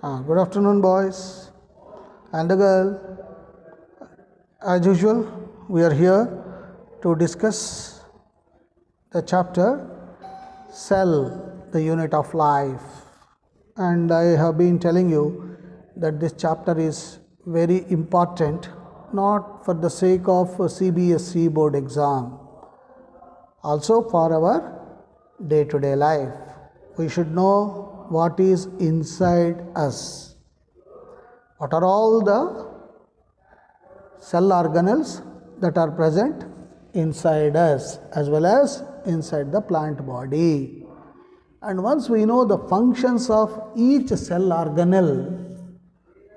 Good afternoon, boys and the girl. As usual, we are here to discuss the chapter Cell, the unit of life. And I have been telling you that this chapter is very important, not for the sake of a CBSE board exam, also for our day-to-day life. We should know what is inside us. What are all the cell organelles that are present inside us as well as inside the plant body. And once we know the functions of each cell organelle,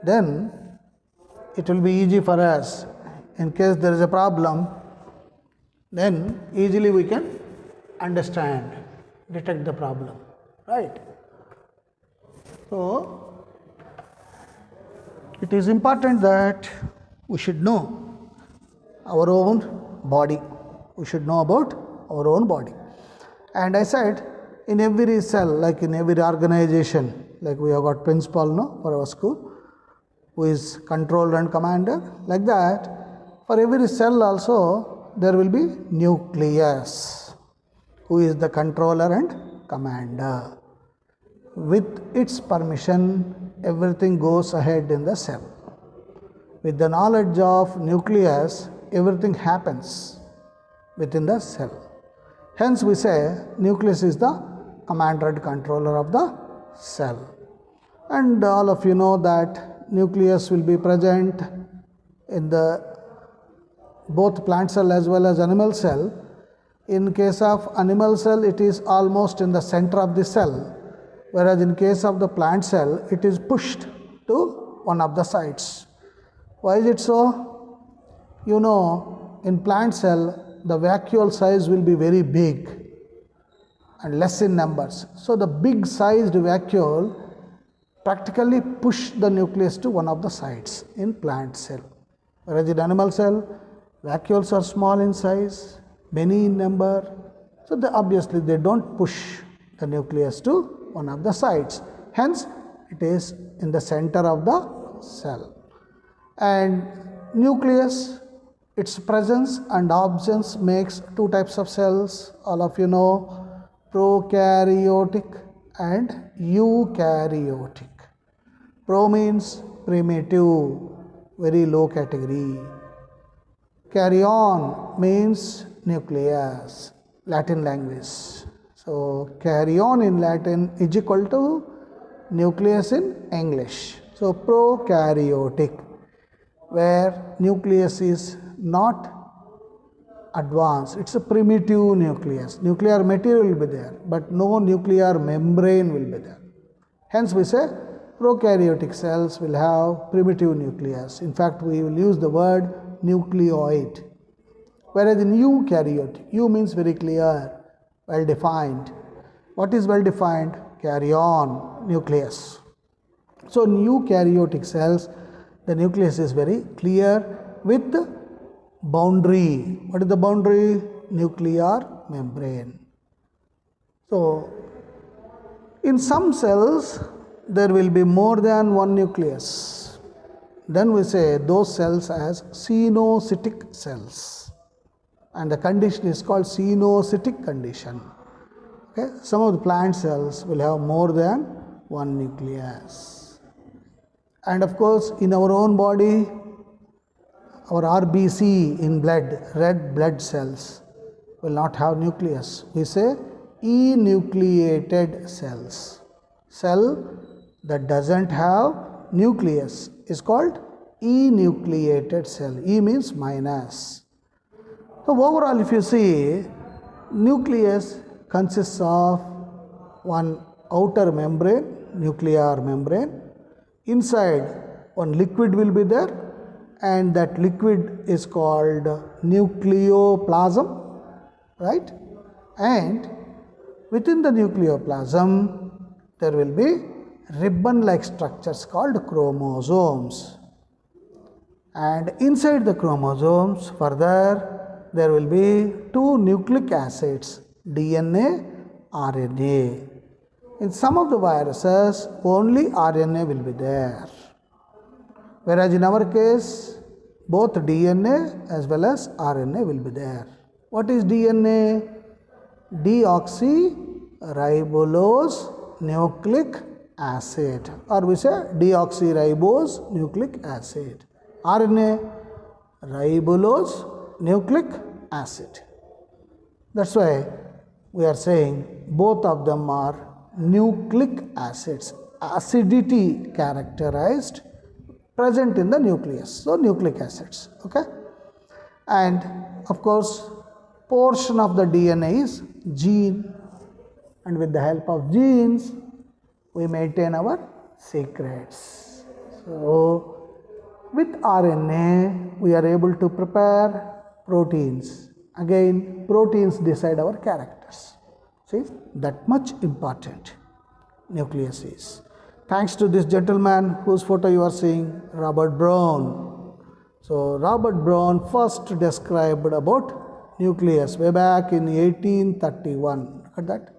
then it will be easy for us. In case there is a problem, then easily we can understand, detect the problem, right? So, it is important that we should know our own body. We should know about our own body. And I said, in every cell, like in every organization, like we have got principal no, for our school, who is controller and commander, like that, for every cell also, there will be nucleus, who is the controller and commander. With its permission, everything goes ahead in the cell. With the knowledge of nucleus, everything happens within the cell. Hence, we say nucleus is the commander and controller of the cell. And all of you know that nucleus will be present in the both plant cell as well as animal cell. In case of animal cell, it is almost in the center of the cell, whereas in case of the plant cell, it is pushed to one of the sides. Why is it so? You know, in plant cell, the vacuole size will be very big and less in numbers. So, the big sized vacuole practically push the nucleus to one of the sides in plant cell. Whereas in animal cell, vacuoles are small in size, many in number. So, obviously they don't push the nucleus to one of the sides. Hence, it is in the center of the cell. And nucleus, its presence and absence makes two types of cells. All of you know, prokaryotic and eukaryotic. Pro means primitive, very low category. Karyon means nucleus, Latin language. So, karyon in Latin is equal to nucleus in English. So, prokaryotic, where nucleus is not advanced, it is a primitive nucleus. Nuclear material will be there, but no nuclear membrane will be there. Hence, we say prokaryotic cells will have primitive nucleus. In fact, we will use the word nucleoid. Whereas in eukaryotic, U means very clear, well defined. What is well defined? Karyon, nucleus. So, in eukaryotic cells, the nucleus is very clear with boundary. What is the boundary? Nuclear membrane. So, in some cells, there will be more than one nucleus. Then we say those cells as xenocytic cells. And the condition is called xenocytic condition. Okay? Some of the plant cells will have more than one nucleus. And of course, in our own body, our RBC in blood, red blood cells, will not have nucleus. We say enucleated cells. Cell that doesn't have nucleus is called enucleated cell. E means minus. So, overall, if you see, nucleus consists of one outer membrane, nuclear membrane. Inside, one liquid will be there, and that liquid is called nucleoplasm, right? And within the nucleoplasm, there will be ribbon-like structures called chromosomes. And inside the chromosomes, further, there will be two nucleic acids, DNA, RNA. In some of the viruses, only RNA will be there. Whereas in our case, both DNA as well as RNA will be there. What is DNA? Deoxyribose nucleic acid, or we say deoxyribose nucleic acid. RNA, ribulose nucleic acid. That's why we are saying both of them are nucleic acids, acidity characterized, present in the nucleus. So, nucleic acids. Okay? And of course, portion of the DNA is gene, and with the help of genes, we maintain our secrets. So, with RNA, we are able to prepare proteins. Again, proteins decide our characters. See, that much important nucleus is. Thanks to this gentleman whose photo you are seeing, Robert Brown. So, Robert Brown first described about nucleus way back in 1831. Look at that.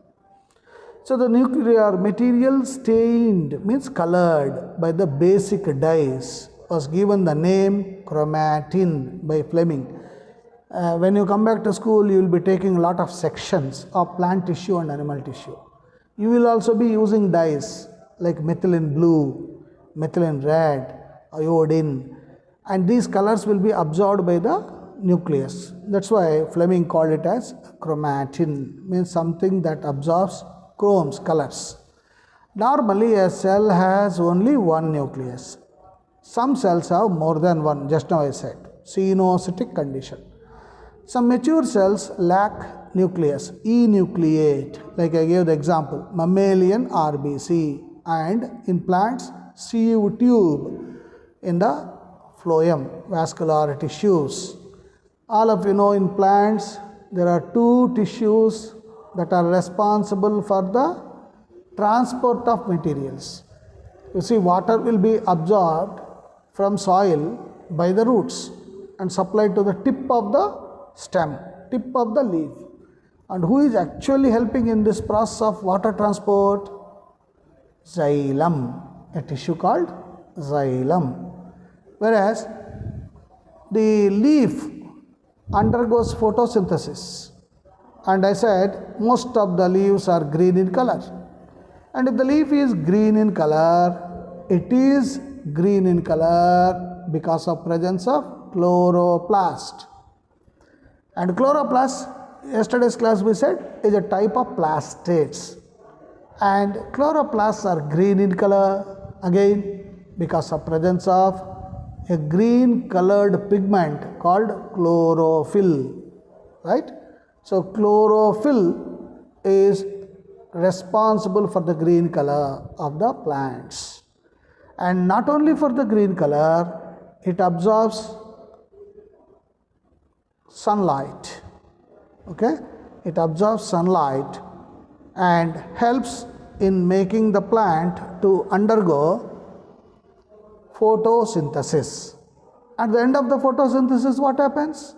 So, the nuclear material stained means colored by the basic dyes was given the name chromatin by Fleming. When you come back to school, you will be taking a lot of sections of plant tissue and animal tissue. You will also be using dyes like methylene blue, methylene red, iodine, and these colors will be absorbed by the nucleus. That's why Fleming called it as chromatin, means something that absorbs chromes, colors. Normally, a cell has only one nucleus. Some cells have more than one, just now I said, cyanocytic condition. Some mature cells lack nucleus, enucleate, like I gave the example, mammalian RBC, and in plants, sieve tube in the phloem, vascular tissues. All of you know in plants, there are two tissues that are responsible for the transport of materials. You see, water will be absorbed from soil by the roots and supplied to the tip of the stem, tip of the leaf. And who is actually helping in this process of water transport? Xylem, a tissue called xylem. Whereas the leaf undergoes photosynthesis, and I said most of the leaves are green in color. And if the leaf is green in color, it is green in color because of presence of chloroplast. And chloroplast, yesterday's class we said, is a type of plastids. And chloroplasts are green in color, again because of presence of a green colored pigment called chlorophyll, right? So, chlorophyll is responsible for the green color of the plants. And not only for the green color, it absorbs sunlight. Okay? It absorbs sunlight and helps in making the plant to undergo photosynthesis. At the end of the photosynthesis, what happens?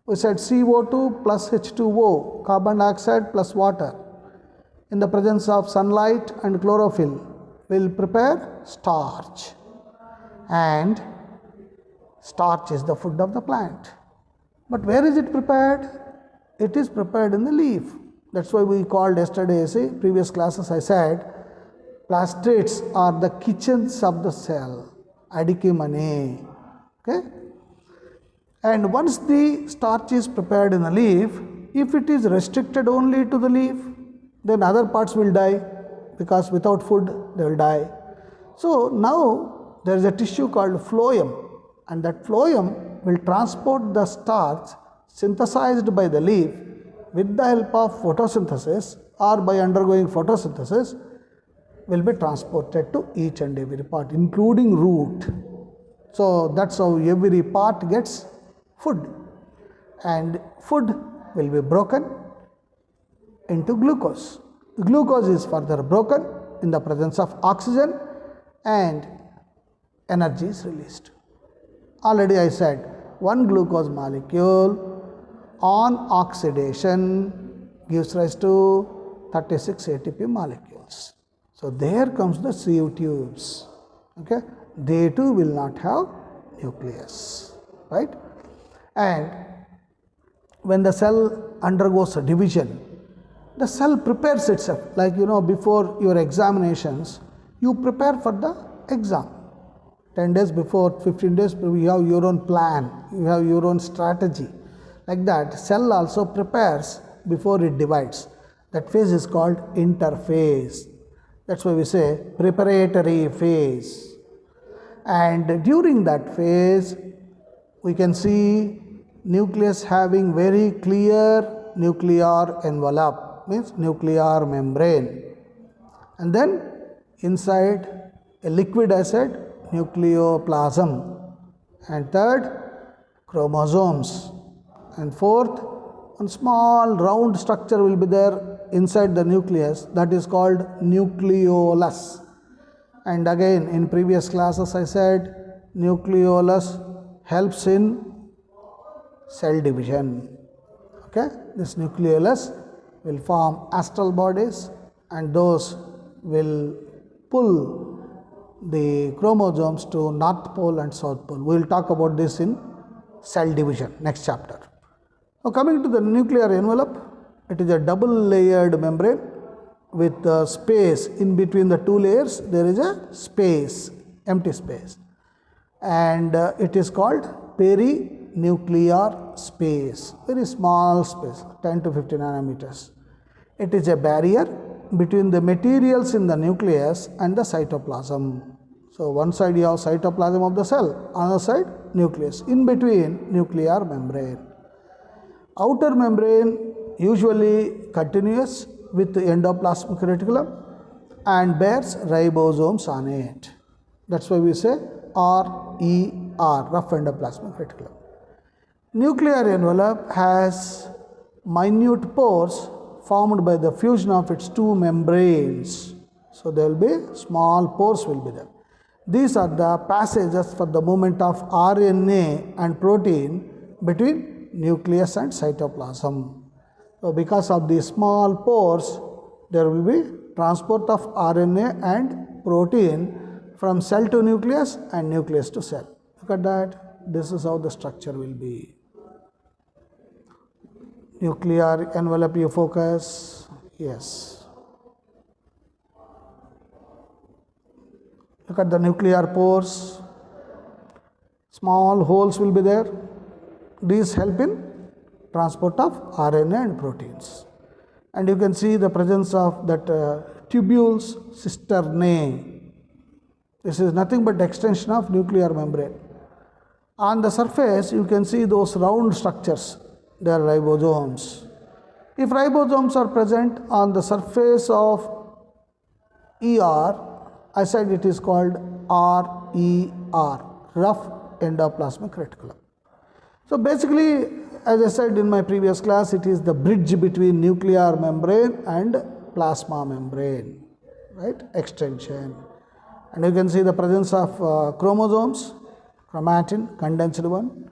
We said CO2 plus H2O, carbon dioxide plus water, in the presence of sunlight and chlorophyll, will prepare starch. And starch is the food of the plant. But where is it prepared? It is prepared in the leaf. That's why we called yesterday, previous classes I said, plastids are the kitchens of the cell, adicumanae. Okay? And once the starch is prepared in the leaf, if it is restricted only to the leaf, then other parts will die, because without food they will die. So now there is a tissue called phloem, and that phloem will transport the starch synthesized by the leaf with the help of photosynthesis or by undergoing photosynthesis, will be transported to each and every part, including root. So that's how every part gets food, and food will be broken into glucose. Glucose is further broken in the presence of oxygen and energy is released. Already I said, one glucose molecule on oxidation gives rise to 36 ATP molecules. So there comes the sieve tubes. Okay, they too will not have nucleus, right? And when the cell undergoes a division, the cell prepares itself. Like before your examinations, you prepare for the exam. 10 days before, 15 days before, you have your own plan, you have your own strategy. Like that, cell also prepares before it divides. That phase is called interphase. That's why we say preparatory phase. And during that phase, we can see nucleus having very clear nuclear envelope, means nuclear membrane. And then inside a liquid acid, nucleoplasm. And third, chromosomes. And fourth, one small round structure will be there inside the nucleus, that is called nucleolus. And again, in previous classes I said nucleolus helps in cell division. Okay, this nucleolus will form astral bodies, and those will pull the chromosomes to North Pole and South Pole. We will talk about this in cell division, next chapter. Now coming to the nuclear envelope, it is a double layered membrane with space in between the two layers. There is a space, empty space, and it is called perinuclear space, very small space, 10 to 50 nanometers. It is a barrier between the materials in the nucleus and the cytoplasm. So one side you have cytoplasm of the cell, another side nucleus, in between nuclear membrane. Outer membrane usually continuous with the endoplasmic reticulum and bears ribosomes on it. That's why we say RER, rough endoplasmic reticulum. Nuclear envelope has minute pores formed by the fusion of its two membranes. So there will be small pores will be there. These are the passages for the movement of RNA and protein between nucleus and cytoplasm. So because of these small pores, there will be transport of RNA and protein from cell to nucleus and nucleus to cell. Look at that. This is how the structure will be. Nuclear envelope, you focus. Yes. Look at the nuclear pores. Small holes will be there. These help in transport of RNA and proteins. And you can see the presence of that tubules cisternae. This is nothing but extension of nuclear membrane. On the surface, you can see those round structures. They are ribosomes. If ribosomes are present on the surface of ER, I said it is called RER, rough endoplasmic reticulum. So basically, as I said in my previous class, it is the bridge between nuclear membrane and plasma membrane, right? Extension. And you can see the presence of chromosomes, chromatin, condensed one.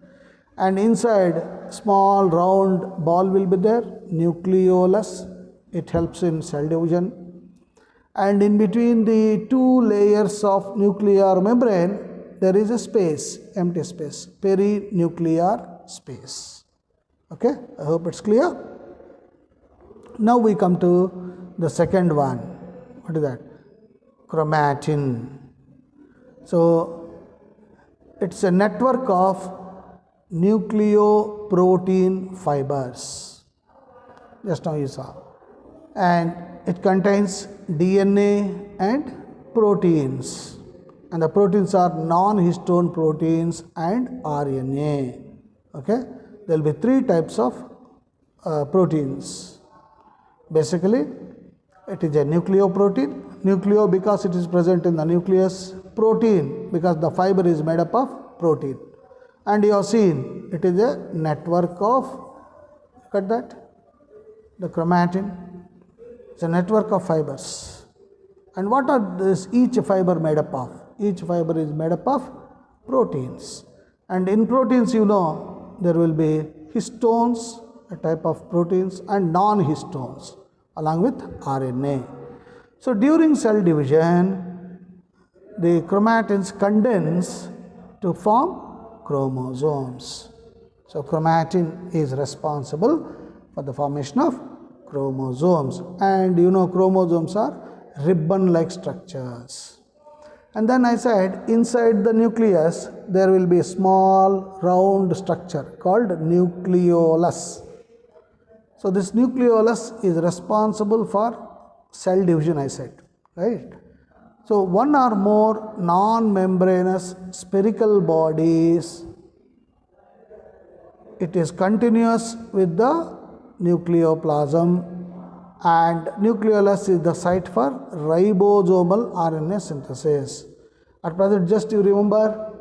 And inside, small round ball will be there, nucleolus. It helps in cell division. And in between the two layers of nuclear membrane, there is a space, empty space, perinuclear space. Okay, I hope it's clear. Now we come to the second one. What is that? Chromatin. So it's a network of nucleoprotein fibers. Just now you saw. And it contains DNA and proteins. And the proteins are non-histone proteins and RNA. Okay, there will be three types of proteins. Basically, it is a nucleoprotein. Nucleo because it is present in the nucleus. Protein because the fiber is made up of protein. And you have seen it is a network of, look at that, the chromatin. It's a network of fibers. And what are this each fiber made up of? Each fiber is made up of proteins. And in proteins, you know, there will be histones, a type of proteins, and non-histones along with RNA. So during cell division, the chromatins condense to form chromosomes. So chromatin is responsible for the formation of chromosomes, and chromosomes are ribbon-like structures. And then I said inside the nucleus there will be a small round structure called nucleolus. So this nucleolus is responsible for cell division, I said, right? So one or more non-membranous spherical bodies, it is continuous with the nucleoplasm, and nucleolus is the site for ribosomal RNA synthesis. At present, just you remember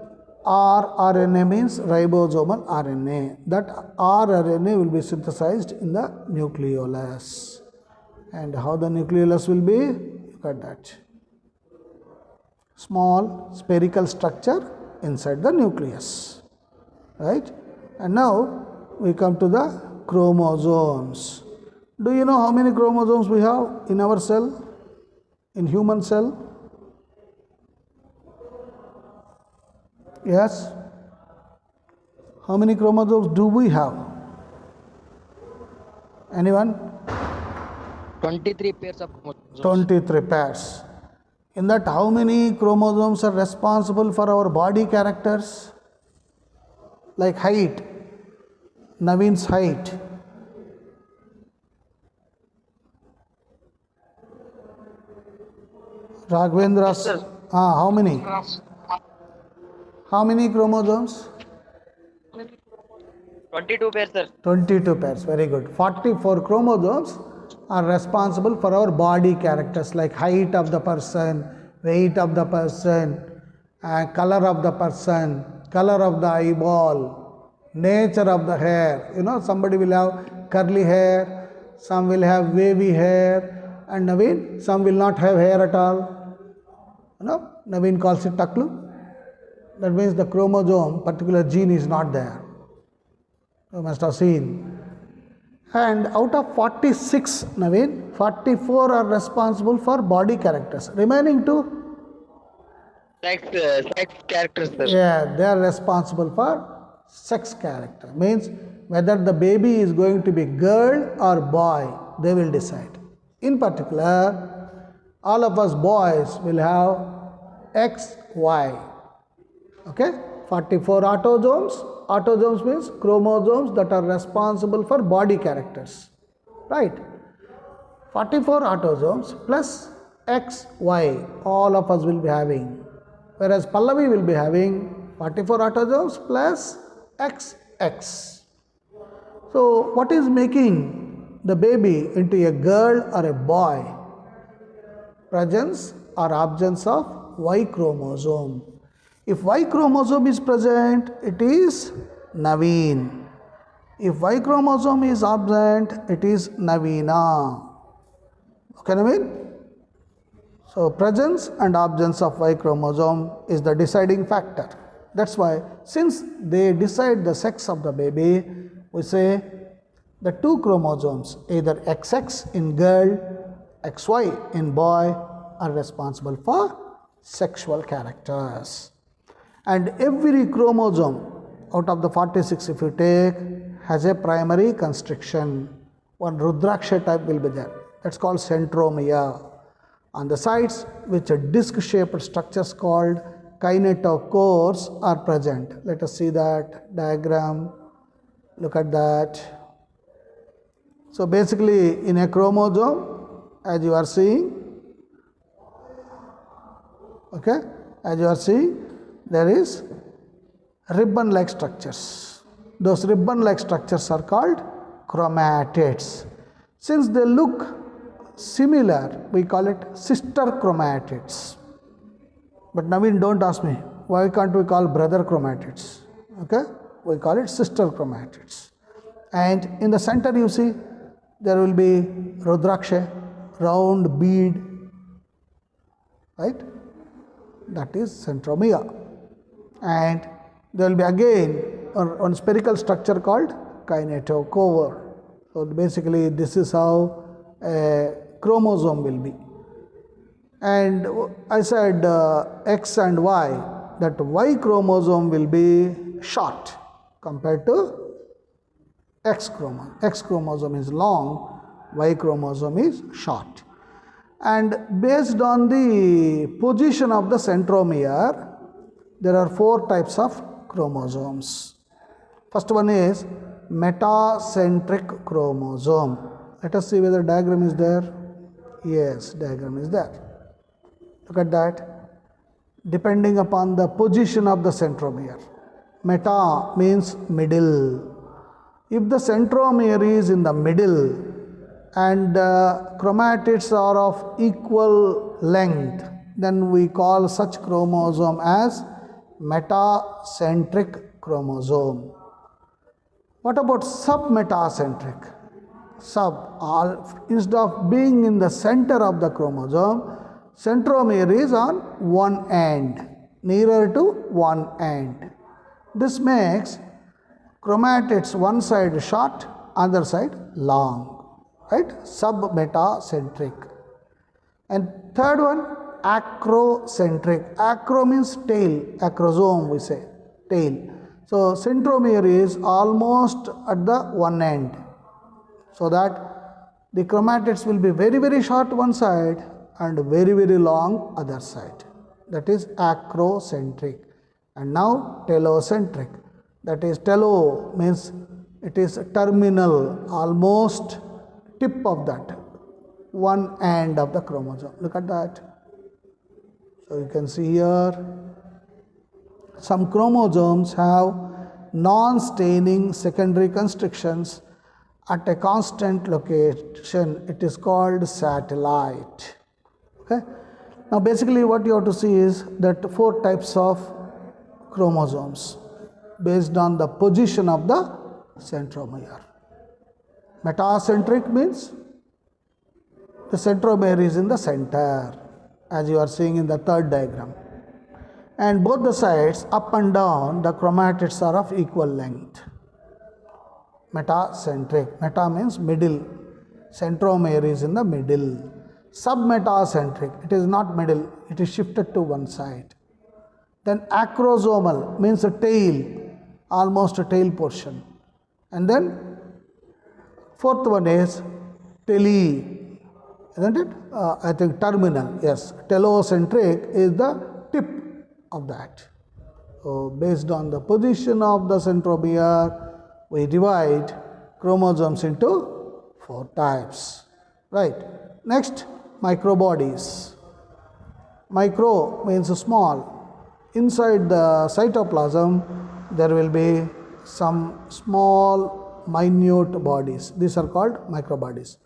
rRNA means ribosomal RNA. That rRNA will be synthesized in the nucleolus. And how the nucleolus will be? Look at that. Small spherical structure inside the nucleus, right? And now we come to the chromosomes. Do you know how many chromosomes we have in our cell, in human cell? Yes? How many chromosomes do we have? Anyone? 23 pairs of chromosomes. 23 pairs. In that, how many chromosomes are responsible for our body characters? Like height, Naveen's height. Raghavendra's, Yes, sir. how many? How many chromosomes? 22 pairs, sir. 22 pairs, very good. 44 chromosomes are responsible for our body characters like height of the person, weight of the person, color of the person, color of the eyeball, nature of the hair. Somebody will have curly hair, some will have wavy hair, and Naveen, some will not have hair at all. Naveen calls it taklu. That means the chromosome, particular gene is not there. You must have seen. And out of 46, Naveen, 44 are responsible for body characters. Remaining two? Sex characters, sir. Yeah, they are responsible for sex character. Means whether the baby is going to be girl or boy, they will decide. In particular, all of us boys will have X, Y. Okay? 44 autosomes. Autosomes means chromosomes that are responsible for body characters. Right? 44 autosomes plus X, Y, all of us will be having. Whereas Pallavi will be having 44 autosomes plus XX. So, what is making the baby into a girl or a boy? Presence or absence of Y chromosome. If Y chromosome is present, it is Naveen. If Y chromosome is absent, it is Naveena. Okay, Naveen? So, presence and absence of Y chromosome is the deciding factor. That's why, since they decide the sex of the baby, we say the two chromosomes, either XX in girl, XY in boy, are responsible for sexual characters. And every chromosome out of the 46, if you take, has a primary constriction. One Rudraksha type will be there. That's called centromere. On the sides, which are disc-shaped structures called kinetochores are present. Let us see that diagram. Look at that. So basically, in a chromosome, as you are seeing, okay, as you are seeing, there is ribbon-like structures. Those ribbon-like structures are called chromatids. Since they look similar, we call it sister chromatids. But Naveen, don't ask me, why can't we call brother chromatids? Okay, we call it sister chromatids. And in the center, you see, there will be Rudraksha, round bead, right? That is centromere. And there will be again one spherical structure called kinetochore. So basically, this is how a chromosome will be. And I said X and Y, that Y chromosome will be short compared to X chromosome. X chromosome is long, Y chromosome is short. And based on the position of the centromere, there are 4 types of chromosomes. First one is metacentric chromosome. Let us see whether diagram is there. Yes, diagram is there. Look at that. Depending upon the position of the centromere. Meta means middle. If the centromere is in the middle and chromatids are of equal length, then we call such chromosome as metacentric chromosome. What about submetacentric? Instead of being in the center of the chromosome, centromere is on one end, nearer to one end. This makes chromatids one side short, other side long, right? Submetacentric. And third one, acrocentric. Acro means tail, acrosome we say, tail. So centromere is almost at the one end, so that the chromatids will be very, very short one side and very, very long other side. That is acrocentric. And now telocentric. That is, telo means it is terminal, almost tip of that, one end of the chromosome. Look at that. So you can see here, some chromosomes have non-staining secondary constrictions at a constant location. It is called satellite. Okay. Now basically what you have to see is that 4 types of chromosomes based on the position of the centromere. Metacentric means the centromere is in the center, as you are seeing in the third diagram. And both the sides, up and down, the chromatids are of equal length. Metacentric. Meta means middle. Centromere is in the middle. Submetacentric. It is not middle. It is shifted to one side. Then acrosomal means a tail, almost a tail portion. And then fourth one is tele, isn't it? I think terminal. Yes. Telocentric is the tip of that. So based on the position of the centromere, we divide chromosomes into 4 types. Right. Next, microbodies. Micro means small. Inside the cytoplasm, there will be some small, minute bodies. These are called microbodies.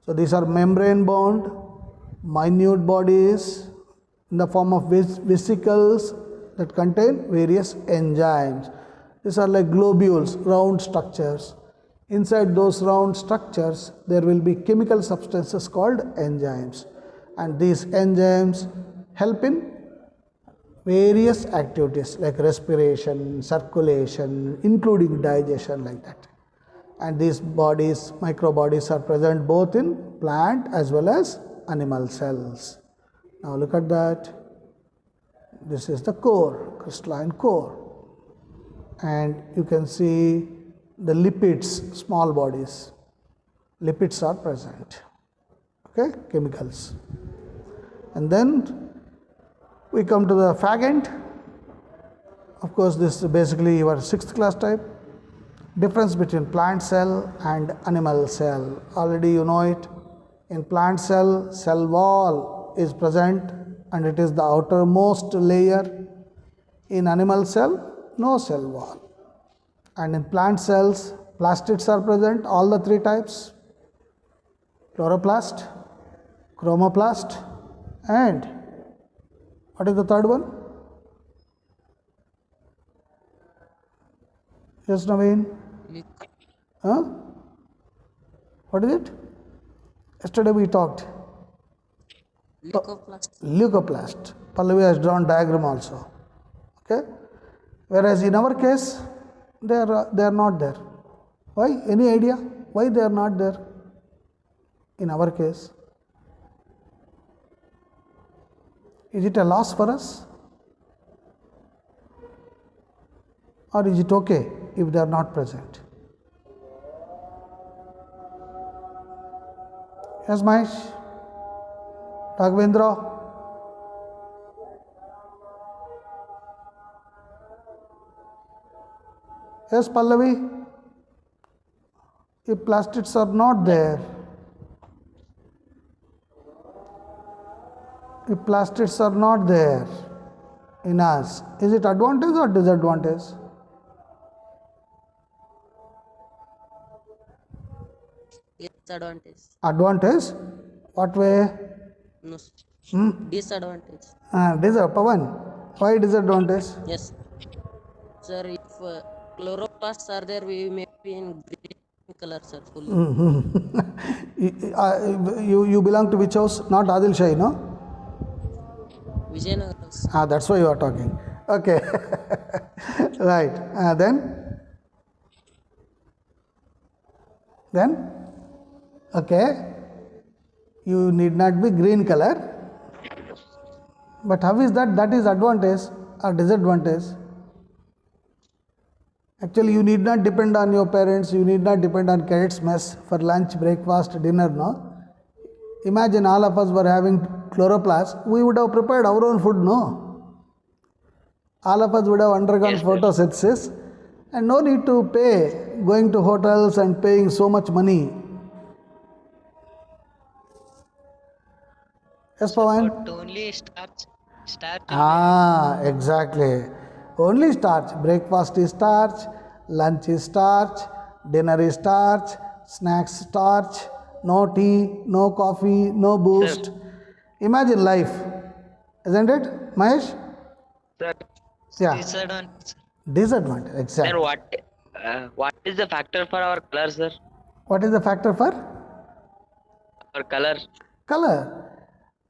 So these are membrane bound, minute bodies in the form of vesicles that contain various enzymes. These are like globules, round structures. Inside those round structures, there will be chemical substances called enzymes. And these enzymes help in various activities like respiration, circulation, including digestion, like that. And these bodies, microbodies, are present both in plant as well as animal cells. Now look at that. This is the core, crystalline core. And you can see the lipids, small bodies. Lipids are present. Okay, chemicals. And then we come to the phagent. Of course, this is basically your 6th class type. Difference between plant cell and animal cell. Already you know it. In plant cell, cell wall is present and it is the outermost layer. In animal cell, no cell wall. And in plant cells, plastids are present, all the 3 types. Chloroplast, chromoplast, and what is the third one? Yes, Naveen? Huh? What is it? Yesterday we talked. Leucoplast. Leucoplast. Pallavi has drawn diagram also. Okay? Whereas in our case, they are not there. Why? Any idea? Why they are not there in our case? Is it a loss for us? Or is it okay if they are not present? Yes, Mahesh? Raghavendra? Yes, Pallavi? If plastids are not there, if plastids are not there in us, is it advantage or disadvantage? It's advantage. Advantage? What way? No. Hmm? Disadvantage. Pavan. Why disadvantage? Yes. Sir, if chloroplasts are there, we may be in green color, sir, fully. You belong to which house? Not Adil Shahi, no? Vijayanagar, sir. That's why you are talking. Okay. Right. Then? Okay. You need not be green color. But how is that? That is advantage or disadvantage? Actually, you need not depend on your parents. You need not depend on cadets mess for lunch, breakfast, dinner, no? Imagine all of us were having chloroplast. We would have prepared our own food, no? All of us would have undergone Yes, sir. photosynthesis and no need to pay going to hotels and paying so much money. Yes, Pawan? But only starch. Exactly. Only starch. Breakfast is starch, lunch is starch, dinner is starch, snacks starch, no tea, no coffee, no boost. Imagine life, isn't it, Mahesh? Sir, Yeah. Disadvantage. Disadvantage, then exactly. what is the factor for our color, sir? What is the factor for? Our color. Color.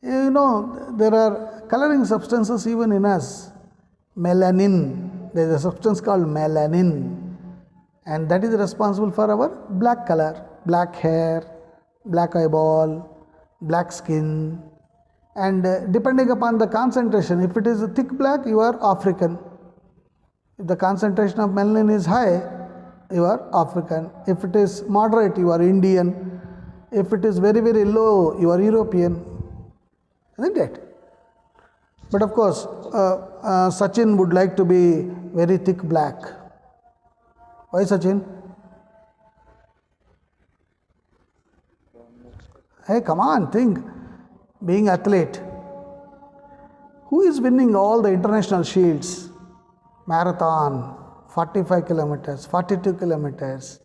You know, there are coloring substances even in us. Melanin. There is a substance called melanin, and that is responsible for our black color, black hair, black eyeball, black skin. And depending upon the concentration, if it is thick black, you are African. If the concentration of melanin is high, you are African. If it is moderate, you are Indian. If it is very, very low, you are European. Isn't it? But of course, Sachin would like to be very thick black. Why, Sachin? Hey, come on, think. Being athlete. Who is winning all the international shields? Marathon, 45 kilometers, 42 kilometers.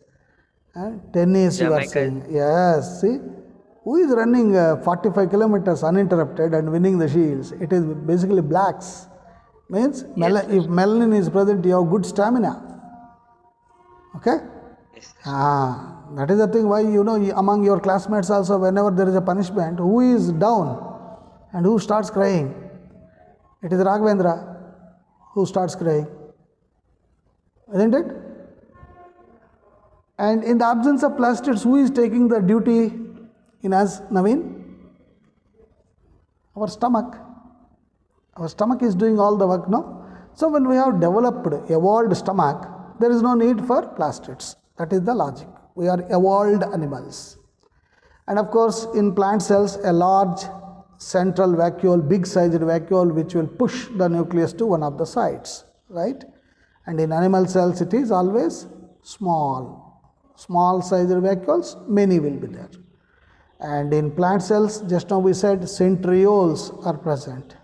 Tennis, you are Jamaica. saying. Yes, see? Who is running 45 kilometers uninterrupted and winning the shields? It is basically blacks. Means if melanin is present, you have good stamina. Okay? Yes. That is the thing why, you know, among your classmates also, whenever there is a punishment, who is down and who starts crying? It is Raghavendra who starts crying. Isn't it? And in the absence of plastids, who is taking the duty in us, Naveen? Our stomach. Our stomach is doing all the work, no? So when we have developed, evolved stomach, there is no need for plastids. That is the logic. We are evolved animals. And of course, in plant cells, a large central vacuole, big sized vacuole, which will push the nucleus to one of the sides, right? And in animal cells, it is always small sized vacuoles, many will be there. And in plant cells, just now we said centrioles are present,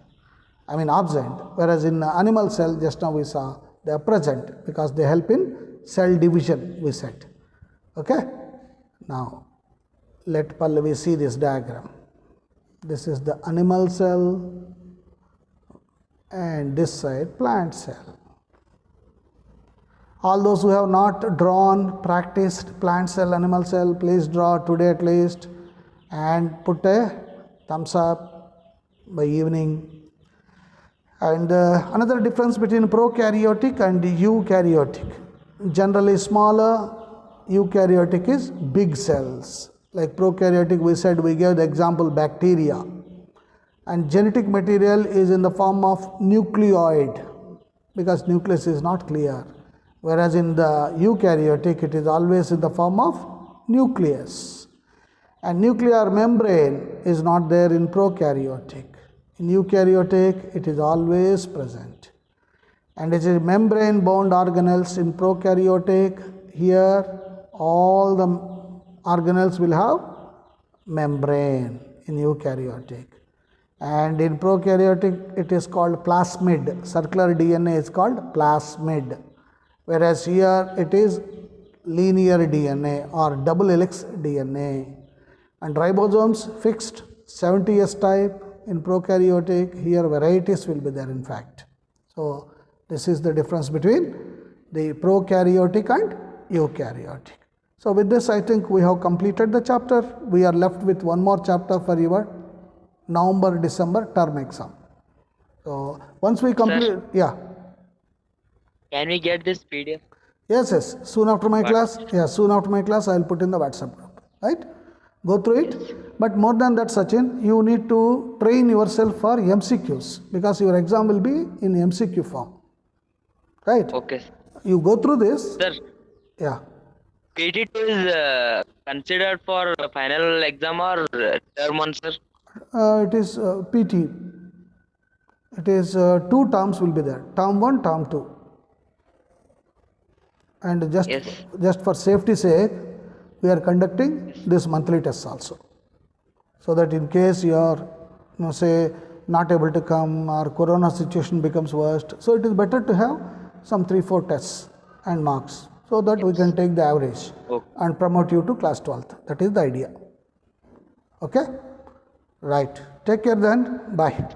absent, whereas in animal cell, just now we saw they are present because they help in cell division, we said. Okay? Now, let Pallavi see this diagram. This is the animal cell and this side plant cell. All those who have not drawn, practiced plant cell, animal cell, please draw today at least and put a thumbs up by evening. And another difference between prokaryotic and eukaryotic. Generally smaller, eukaryotic is big cells. Like prokaryotic, we said, we gave the example bacteria. and genetic material is in the form of nucleoid, because nucleus is not clear, whereas in the eukaryotic it is always in the form of nucleus, and nuclear membrane is not there in prokaryotic. In eukaryotic it is always present, and it is membrane bound organelles in prokaryotic. Here all the organelles will have membrane in eukaryotic, and in prokaryotic it is called plasmid. Circular DNA is called plasmid, whereas here it is linear DNA or double helix DNA, and ribosomes fixed 70s type in prokaryotic. Here varieties will be there in fact. So this is the difference between the prokaryotic and eukaryotic. So with this I think we have completed the chapter. We are left with one more chapter for your November-December term exam. So once we complete, yeah. Can we get this PDF? Yes. Soon after my class, I will put in the WhatsApp group. Right? Go through it. But more than that, Sachin, you need to train yourself for MCQs, because your exam will be in MCQ form. Right? Okay. You go through this. Sir, Yeah. PT2 is considered for final exam or term one, sir? It is PT. It is 2 terms will be there. Term 1, term 2. And just for safety sake, we are conducting this monthly tests also, so that in case you are say not able to come or corona situation becomes worst, so it is better to have some 3-4 tests and marks, so that we can take the average and promote you to class 12th. That is the idea. Okay, right. Take care then. Bye.